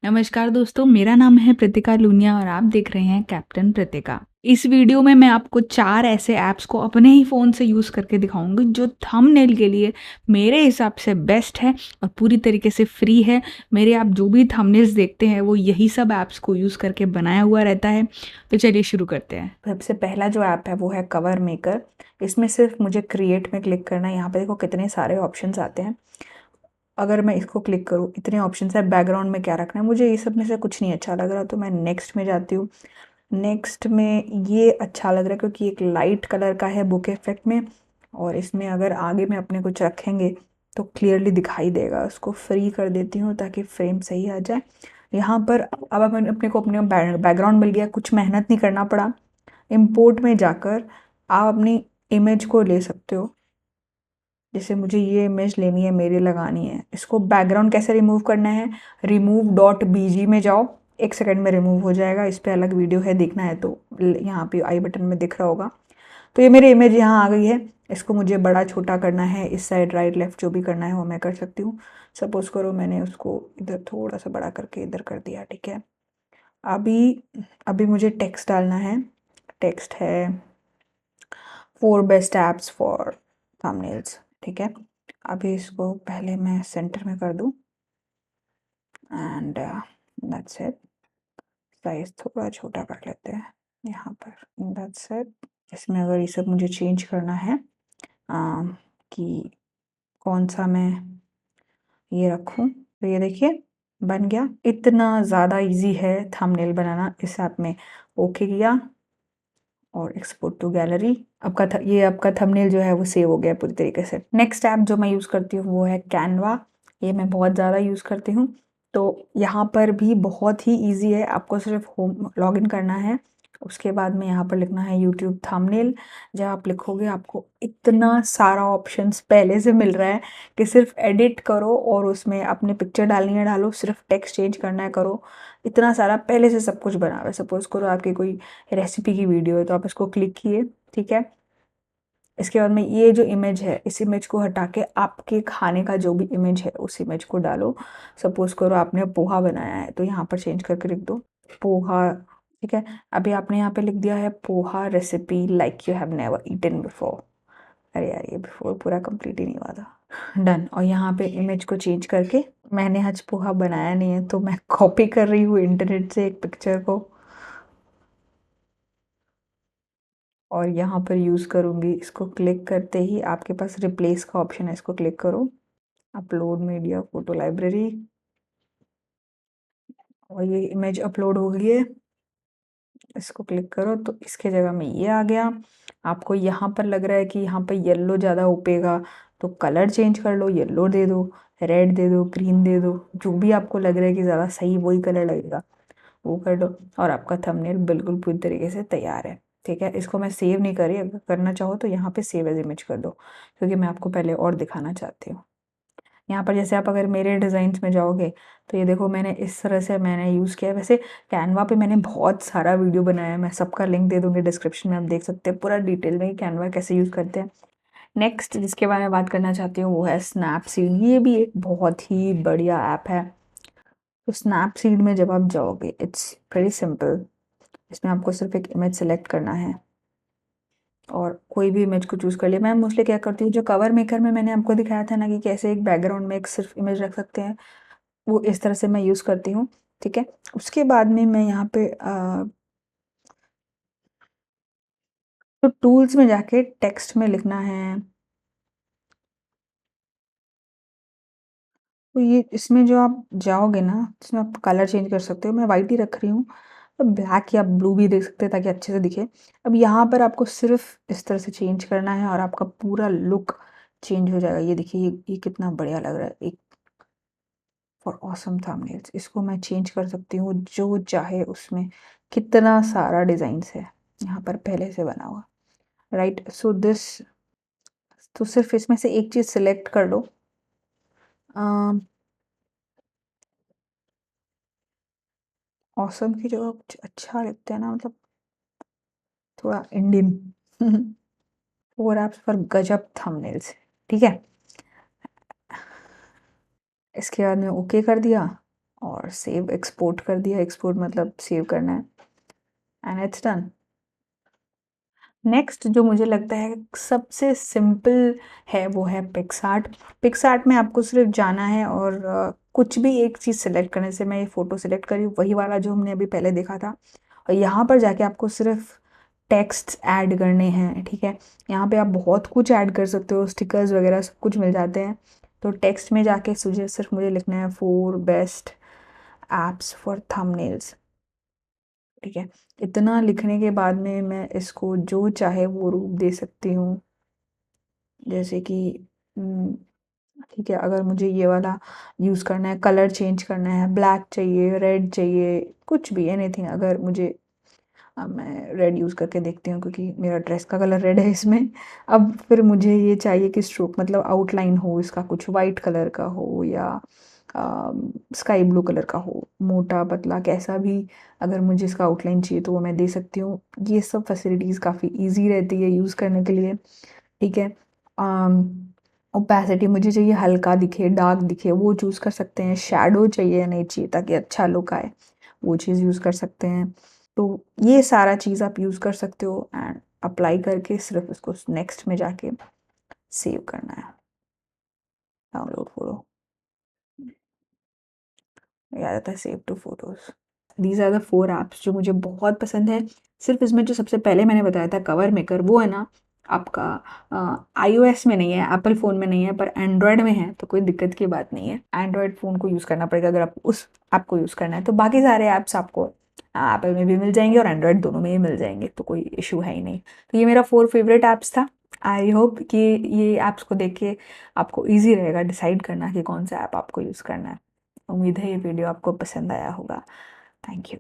नमस्कार दोस्तों, मेरा नाम है प्रतिका लूनिया और आप देख रहे हैं कैप्टन प्रतिका। इस वीडियो में मैं आपको 4 ऐसे ऐप्स को अपने ही फ़ोन से यूज़ करके दिखाऊँगी जो थंबनेल के लिए मेरे हिसाब से बेस्ट है और पूरी तरीके से फ्री है। मेरे आप जो भी थंबनेल्स देखते हैं वो यही सब ऐप्स को यूज़ करके बनाया हुआ रहता है। तो चलिए शुरू करते हैं। सबसे पहला जो ऐप है वो है कवर मेकर। इसमें सिर्फ मुझे क्रिएट में क्लिक करना है। यहाँ पे देखो कितने सारे ऑप्शंस आते हैं। अगर मैं इसको क्लिक करूँ, इतने ऑप्शंस है, बैकग्राउंड में क्या रखना है, मुझे ये सब में से कुछ नहीं अच्छा लग रहा तो मैं नेक्स्ट में जाती हूँ। नेक्स्ट में ये अच्छा लग रहा है क्योंकि एक लाइट कलर का है बुक इफेक्ट में, और इसमें अगर आगे में अपने कुछ रखेंगे तो क्लियरली दिखाई देगा। उसको फ्री कर देती हूँ ताकि फ्रेम सही आ जाए। यहाँ पर अब अपने को अपने बैकग्राउंड मिल गया, कुछ मेहनत नहीं करना पड़ा। इम्पोर्ट में जाकर आप अपनी इमेज को ले सकते हो। जैसे मुझे ये इमेज लेनी है, मेरी लगानी है। इसको बैकग्राउंड कैसे रिमूव करना है, remove.bg में जाओ, 1 सेकंड में रिमूव हो जाएगा। इस पर अलग वीडियो है, देखना है तो यहाँ पे आई बटन में दिख रहा होगा। तो ये मेरी इमेज यहाँ आ गई है। इसको मुझे बड़ा छोटा करना है, इस साइड राइट लेफ्ट जो भी करना है वो मैं कर सकती हूँ। सपोज करो मैंने उसको इधर थोड़ा सा बड़ा करके इधर कर दिया, ठीक है। अभी अभी मुझे टेक्स्ट डालना है। टेक्स्ट है 4 बेस्ट ऐप्स फॉर थंबनेल्स, ठीक है। अभी इसको पहले मैं सेंटर में कर दूं एंड दैट्स इट। साइज थोड़ा छोटा कर लेते हैं यहाँ पर, दैट्स इट। इसमें अगर ये सब मुझे चेंज करना है कि कौन सा मैं ये रखूं, तो ये देखिए बन गया। इतना ज़्यादा इजी है थंबनेल बनाना इस ऐप में। ओके किया और एक्सपोर्ट टू गैलरी। ये आपका थंबनेल जो है वो सेव हो गया पूरी तरीके से। नेक्स्ट ऐप जो मैं यूज़ करती हूँ वो है कैनवा। ये मैं बहुत ज़्यादा यूज़ करती हूँ। तो यहाँ पर भी बहुत ही इजी है, आपको सिर्फ होम लॉगिन करना है। उसके बाद में यहाँ पर लिखना है यूट्यूब थंबनेल। जब आप लिखोगे आपको इतना सारा ऑप्शंस पहले से मिल रहा है कि सिर्फ एडिट करो और उसमें अपने पिक्चर डालनी है डालो, सिर्फ टेक्स्ट चेंज करना है करो। इतना सारा पहले से सब कुछ बना हुआ है। सपोज करो आपकी कोई रेसिपी की वीडियो है तो आप इसको क्लिक किए, ठीक है। इसके बाद में ये जो इमेज है, इस इमेज को हटा के आपके खाने का जो भी इमेज है उस इमेज को डालो। सपोज करो आपने पोहा बनाया है तो यहाँ पर चेंज करके लिख दो पोहा, ठीक है। अभी आपने यहाँ पे लिख दिया है poha recipe like you have never eaten before. अरे यार, ये बिफोर पूरा कंप्लीट ही नहीं हुआ था। डन। और यहाँ पे इमेज को चेंज करके, मैंने आज पोहा बनाया नहीं है तो मैं कॉपी कर रही हूँ इंटरनेट से एक पिक्चर को और यहाँ पर यूज़ करूँगी। इसको क्लिक करते ही आपके पास रिप्लेस का ऑप्शन है, इसको क्लिक करो। अपलोड मीडिया फोटो लाइब्रेरी, और ये इमेज अपलोड हो गई है। इसको क्लिक करो तो इसके जगह में ये आ गया। आपको यहाँ पर लग रहा है कि यहाँ पर येलो ज़्यादा उपेगा तो कलर चेंज कर लो, येलो दे दो, रेड दे दो, ग्रीन दे दो, जो भी आपको लग रहा है कि ज़्यादा सही वही कलर लगेगा वो कर दो। और आपका थंबनेल बिल्कुल पूरी तरीके से तैयार है, ठीक है। इसको मैं सेव नहीं करी, अगर करना चाहो तो यहाँ पे सेव एज इमेज कर दो क्योंकि मैं आपको पहले और दिखाना चाहती हूँ। यहाँ पर जैसे आप अगर मेरे डिज़ाइंस में जाओगे तो ये देखो मैंने इस तरह से मैंने यूज़ किया है। वैसे कैनवा पे मैंने बहुत सारा वीडियो बनाया है, मैं सबका लिंक दे दूँगी डिस्क्रिप्शन में, आप देख सकते हैं पूरा डिटेल में कि कैनवा कैसे यूज़ करते हैं। नेक्स्ट जिसके बारे में बात करना चाहती हूँ वो है स्नैपसीड। ये भी एक बहुत ही बढ़िया ऐप है। तो स्नैपसीड में जब आप जाओगे इट्स वेरी सिंपल। इसमें आपको सिर्फ एक इमेज सेलेक्ट करना है और कोई भी इमेज को चूज़ कर लिया। मैं मोस्टली क्या करती हूँ, जो कवर मेकर में मैंने आपको दिखाया था ना कि कैसे एक बैकग्राउंड में एक सिर्फ इमेज रख सकते हैं, वो इस तरह से मैं यूज़ करती हूँ, ठीक है। उसके बाद में मैं यहाँ पे तो टूल्स में जाके टेक्स्ट में लिखना है। तो ये इसमें जो आप जाओगे ना, इसमें आप कलर चेंज कर सकते हो। मैं वाइट ही रख रही हूँ, तो ब्लैक या ब्लू भी देख सकते हैं ताकि अच्छे से दिखे। अब यहाँ पर आपको सिर्फ इस तरह से चेंज करना है और आपका पूरा लुक चेंज हो जाएगा। ये देखिए, ये कितना बढ़िया लग रहा है, एक फॉर ऑसम थंबनेल्स। इसको मैं चेंज कर सकती हूँ जो चाहे उसमें। कितना सारा डिज़ाइंस है यहाँ पर पहले से बना हुआ, राइट। सो दिस, तो सिर्फ इसमें से एक चीज़ सिलेक्ट कर लो। ऑसम की जगह कुछ अच्छा लिखते हैं ना, मतलब थोड़ा इंडियन। फोर एप्स फॉर गजब थंबनेल्स, ठीक है। इसके बाद में ओके कर दिया और सेव एक्सपोर्ट कर दिया। एक्सपोर्ट मतलब सेव करना है एंड इट्स डन। नेक्स्ट जो मुझे लगता है सबसे सिंपल है वो है पिक्सआर्ट। पिक्सआर्ट में आपको सिर्फ जाना है और कुछ भी एक चीज़ सेलेक्ट करने से, मैं ये फ़ोटो सेलेक्ट करी वही वाला जो हमने अभी पहले देखा था, और यहाँ पर जाके आपको सिर्फ टेक्स्ट ऐड करने हैं। ठीक है, यहाँ पे आप बहुत कुछ ऐड कर सकते हो, स्टिकर्स वगैरह सब कुछ मिल जाते हैं। तो टेक्स्ट में जाके मुझे लिखना है 4 बेस्ट एप्स फॉर थंबनेल्स। ठीक है, इतना लिखने के बाद में मैं इसको जो चाहे वो रूप दे सकती हूँ। जैसे कि हम्म, ठीक है, अगर मुझे ये वाला यूज़ करना है, कलर चेंज करना है, ब्लैक चाहिए, रेड चाहिए, कुछ भी एनीथिंग। अगर मुझे अब मैं रेड यूज़ करके देखती हूँ क्योंकि मेरा ड्रेस का कलर रेड है इसमें। अब फिर मुझे ये चाहिए कि स्ट्रोक मतलब आउटलाइन हो इसका, कुछ वाइट कलर का हो या स्काई ब्लू कलर का हो, मोटा पतला कैसा भी। अगर मुझे इसका आउटलाइन चाहिए तो वो मैं दे सकती हूँ। ये सब फैसिलिटीज़ काफ़ी इजी रहती है यूज़ करने के लिए। ठीक है, ओपेसिटी मुझे चाहिए हल्का दिखे, डार्क दिखे, वो चूज़ कर सकते हैं। शैडो चाहिए या नहीं चाहिए ताकि अच्छा लुक आए, वो चीज़ यूज़ कर सकते हैं। तो ये सारा चीज़ आप यूज़ कर सकते हो एंड अप्लाई करके सिर्फ इसको नेक्स्ट में जाके सेव करना है। डाउनलोड फोटो, याद आता है save to photos. These are the 4 apps जो मुझे बहुत पसंद है। सिर्फ इसमें जो सबसे पहले मैंने बताया था कवर मेकर, वो है ना आपका iOS में नहीं है, एप्पल फ़ोन में नहीं है, पर एंड्रॉयड में है, तो कोई दिक्कत की बात नहीं है। एंड्रॉयड फ़ोन को यूज़ करना पड़ेगा अगर आप उस ऐप को यूज़ करना है। तो बाकी सारे ऐप्स आपको एप्पल में भी मिल जाएंगे और एंड्रॉयड दोनों में ही मिल जाएंगे, तो कोई इशू है ही नहीं। तो ये मेरा 4 फेवरेट ऐप्स था। आई होप कि ये ऐप्स को देख के आपको ईजी रहेगा डिसाइड करना कि कौन सा ऐप आपको यूज़ करना है। उम्मीद है ये वीडियो आपको पसंद आया होगा। Thank you.